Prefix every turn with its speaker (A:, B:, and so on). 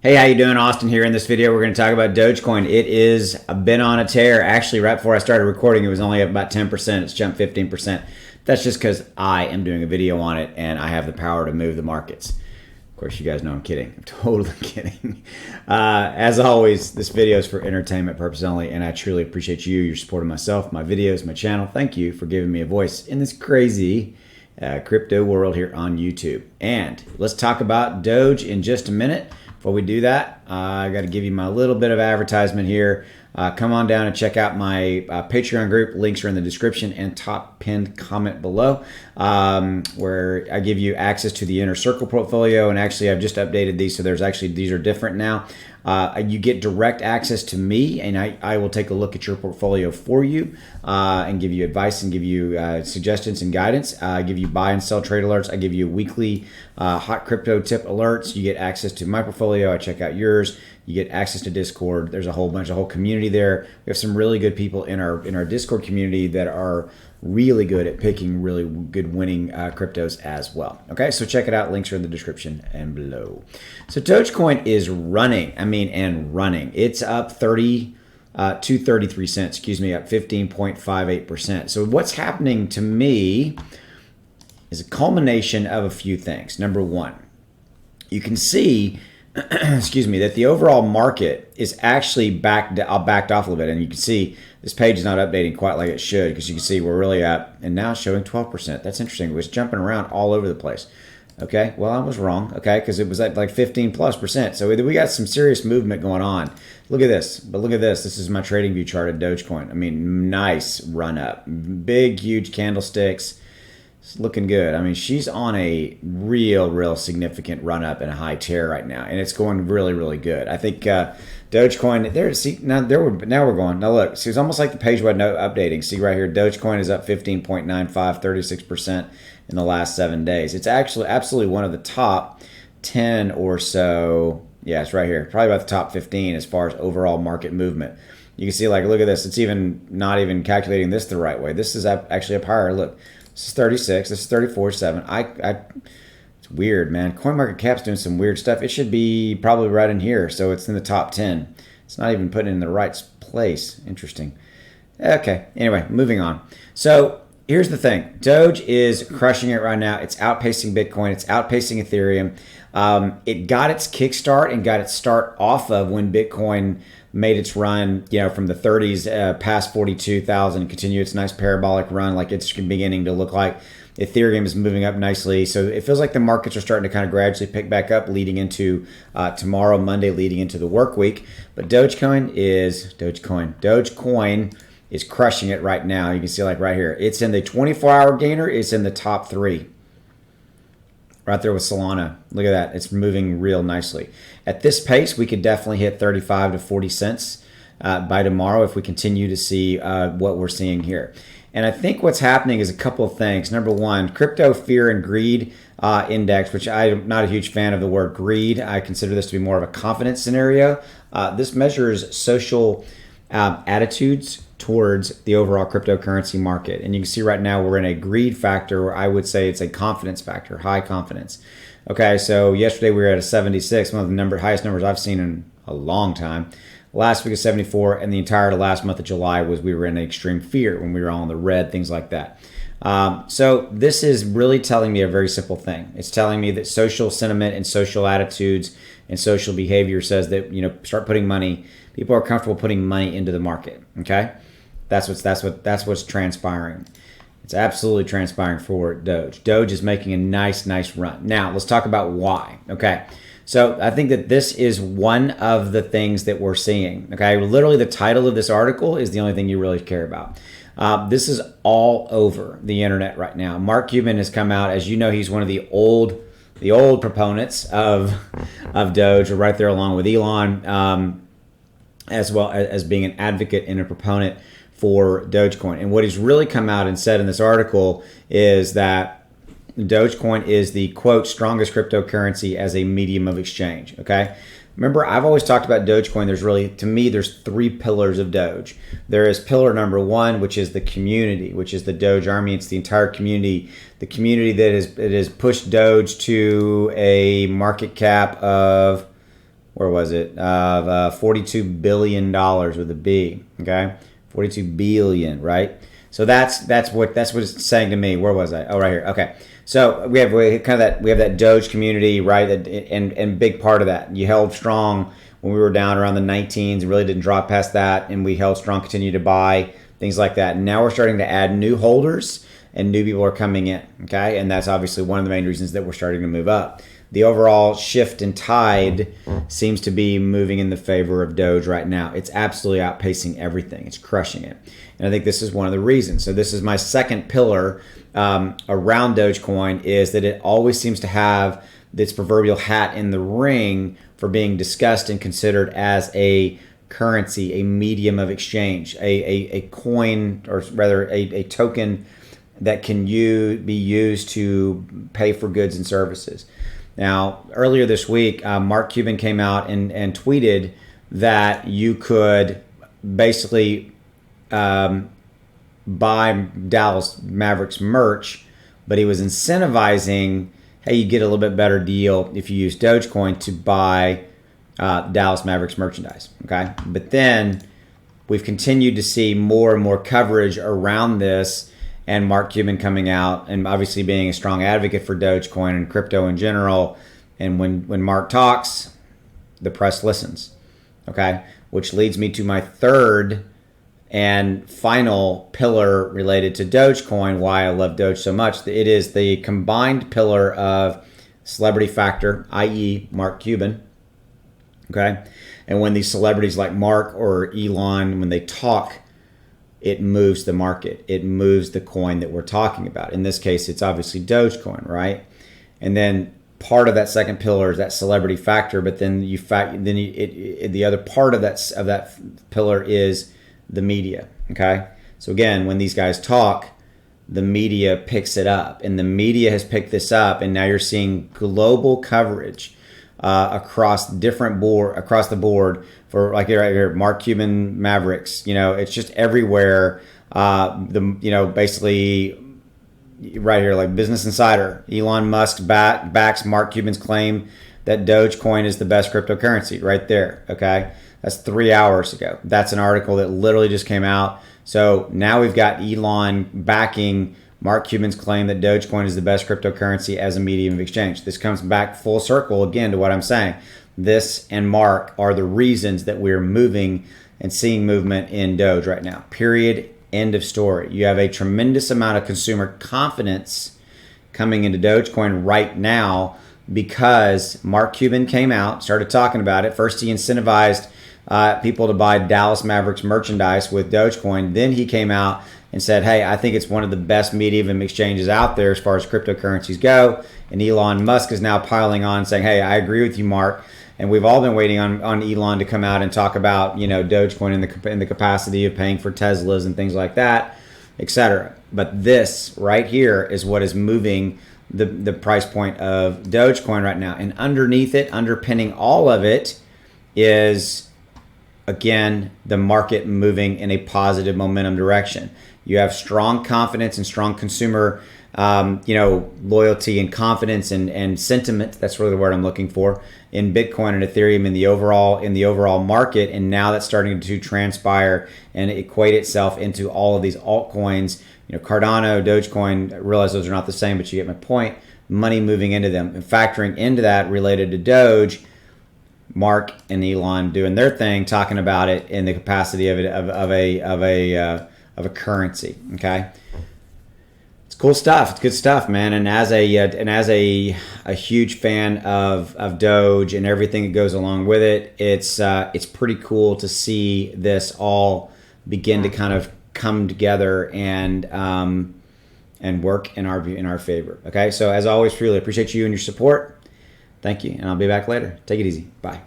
A: Hey, how you doing? Austin here. In this video, we're going to talk about Dogecoin. It is been on a tear. Actually, right before I started recording, it was only up about 10%. It's jumped 15%. That's just because I am doing a video on it and I have the power to move the markets. Of course, you guys know I'm kidding. I'm totally kidding. As always, this video is for entertainment purposes only, and I truly appreciate you, your support of myself, my videos, my channel. Thank you for giving me a voice in this crazy crypto world here on YouTube. And let's talk about Doge in just a minute. Before we do that, I got to give you my little bit of advertisement here. Come on down and check out my Patreon group. Links are in the description and top pinned comment below, where I give you access to the Inner Circle portfolio. And actually, I've just updated these, so these are different now. You get direct access to me, and I will take a look at your portfolio for you and give you advice and give you suggestions and guidance. I give you buy and sell trade alerts. I give you weekly hot crypto tip alerts. You get access to my portfolio. I check out yours. You get access to Discord. There's a whole community there. We have some really good people in our Discord community that are really good at picking really good winning cryptos as well. Okay, so check it out. Links are in the description and below. So Dogecoin is running. Running. It's up 233 cents. Excuse me, up 15.58%. So what's happening to me is a culmination of a few things. Number one, you can see excuse me, that the overall market is actually backed off a little bit. And you can see this page is not updating quite like it should, because you can see we're really up, and now it's showing 12%. That's interesting. It was jumping around all over the place. Okay, well, I was wrong, okay, because it was at like 15+%. So we got some serious movement going on. Look at this. But look at this. This is my trading view chart of Dogecoin. I mean, nice run up. Big, huge candlesticks. It's looking good. I mean, she's on a real significant run up and a high tear right now, and it's going really good. I think Dogecoin there. See now we're going. Now look, see, it's almost like the page wasn't updating. See right here, Dogecoin is up 15.95, 36% in the last 7 days. It's actually absolutely one of the top 10 or so. Yeah, it's right here. Probably about the top 15 as far as overall market movement. You can see, like, look at this. It's even not even calculating this the right way. This is actually up higher. Look. This is 36. This is 34.7. It's weird, man. CoinMarketCap's doing some weird stuff. It should be probably right in here, so it's in the top 10. It's not even putting it in the right place. Interesting. Okay. Anyway, moving on. So here's the thing. Doge is crushing it right now. It's outpacing Bitcoin. It's outpacing Ethereum. It got its kickstart and got its start off of when Bitcoin made its run, from the 30s past 42,000, and continue its nice parabolic run, like it's beginning to look like. Ethereum is moving up nicely, so it feels like the markets are starting to kind of gradually pick back up, leading into tomorrow, Monday, leading into the work week. But Dogecoin is crushing it right now. You can see, like right here, it's in the 24-hour gainer. It's in the top 3. Right there with Solana. Look at that. It's moving real nicely. At this pace, we could definitely hit 35 to 40 cents by tomorrow if we continue to see what we're seeing here. And I think what's happening is a couple of things. Number one, crypto fear and greed index, which I'm not a huge fan of the word greed. I consider this to be more of a confidence scenario. This measures social attitudes towards the overall cryptocurrency market. And you can see right now we're in a greed factor, where I would say it's a confidence factor, high confidence. Okay, so yesterday we were at a 76, one of the highest numbers I've seen in a long time. Last week was 74, and the entire last month of July we were in extreme fear when we were all in the red, things like that. So this is really telling me a very simple thing. It's telling me that social sentiment and social attitudes and social behavior says that, start putting money. People are comfortable putting money into the market. Okay, that's what's transpiring. It's absolutely transpiring for Doge. Doge is making a nice run. Now let's talk about why. Okay, so I think that this is one of the things that we're seeing. Okay, literally the title of this article is the only thing you really care about. This is all over the internet right now. Mark Cuban has come out, as you know, he's one of the old proponents of Doge, right there along with Elon, as well as being an advocate and a proponent for Dogecoin. And what he's really come out and said in this article is that Dogecoin is the, quote, strongest cryptocurrency as a medium of exchange. Okay. Remember, I've always talked about Dogecoin. There's 3 pillars of Doge. There is pillar number 1, which is the community, which is the Doge army. It's the entire community, the community that has pushed Doge to a market cap of where was it? Of $42 billion with a B. Okay, 42 billion, right? So that's what it's saying to me. Where was I? Oh, right here. Okay. So we have that Doge community, right? And big part of that. You held strong when we were down around the 19s, really didn't drop past that, and we held strong, continued to buy, things like that. And now we're starting to add new holders, and new people are coming in, okay? And that's obviously one of the main reasons that we're starting to move up. The overall shift in tide seems to be moving in the favor of Doge right now. It's absolutely outpacing everything. It's crushing it. And I think this is one of the reasons. So this is my second pillar around Dogecoin, is that it always seems to have this proverbial hat in the ring for being discussed and considered as a currency, a medium of exchange, a coin, or rather a token that can be used to pay for goods and services. Now, earlier this week, Mark Cuban came out and tweeted that you could basically buy Dallas Mavericks merch, but he was incentivizing, hey, you get a little bit better deal if you use Dogecoin to buy Dallas Mavericks merchandise, okay? But then we've continued to see more and more coverage around this, and Mark Cuban coming out and obviously being a strong advocate for Dogecoin and crypto in general. And when Mark talks, the press listens, okay? Which leads me to my third and final pillar related to Dogecoin, why I love Doge so much. It is the combined pillar of celebrity factor, i.e. Mark Cuban, okay? And when these celebrities like Mark or Elon, when they talk, it moves the market. It moves the coin that we're talking about. In this case, it's obviously Dogecoin, right? And then part of that second pillar is that celebrity factor, but then the other part of that pillar is the media, okay? So again, when these guys talk, the media picks it up, and the media has picked this up, and now you're seeing global coverage across the board for, like right here, Mark Cuban Mavericks. It's just everywhere. Basically right here, like Business Insider, Elon Musk backs Mark Cuban's claim that Dogecoin is the best cryptocurrency. Right there, okay? That's 3 hours ago. That's an article that literally just came out. So now we've got Elon backing Mark Cuban's claim that Dogecoin is the best cryptocurrency as a medium of exchange. This comes back full circle again to what I'm saying. This and Mark are the reasons that we're moving and seeing movement in Doge right now. Period. End of story. You have a tremendous amount of consumer confidence coming into Dogecoin right now because Mark Cuban came out, started talking about it. First, he incentivized people to buy Dallas Mavericks merchandise with Dogecoin. Then he came out and said, hey, I think it's one of the best medium exchanges out there as far as cryptocurrencies go. And Elon Musk is now piling on saying, hey, I agree with you, Mark. And we've all been waiting on Elon to come out and talk about, Dogecoin in the capacity of paying for Teslas and things like that, etc. But this right here is what is moving the price point of Dogecoin right now. And underneath it, underpinning all of it, is, again, the market moving in a positive momentum direction. You have strong confidence and strong consumer, loyalty and confidence and sentiment. That's really the word I'm looking for in Bitcoin and Ethereum in the overall market. And now that's starting to transpire and equate itself into all of these altcoins. Cardano, Dogecoin. I realize those are not the same, but you get my point. Money moving into them and factoring into that related to Doge. Mark and Elon doing their thing, talking about it in the capacity of a currency. Okay, it's cool stuff. It's good stuff, man. And as a huge fan of Doge and everything that goes along with it, it's pretty cool to see this all begin to kind of come together and work in our favor. Okay, so as always, really appreciate you and your support. Thank you, and I'll be back later. Take it easy. Bye.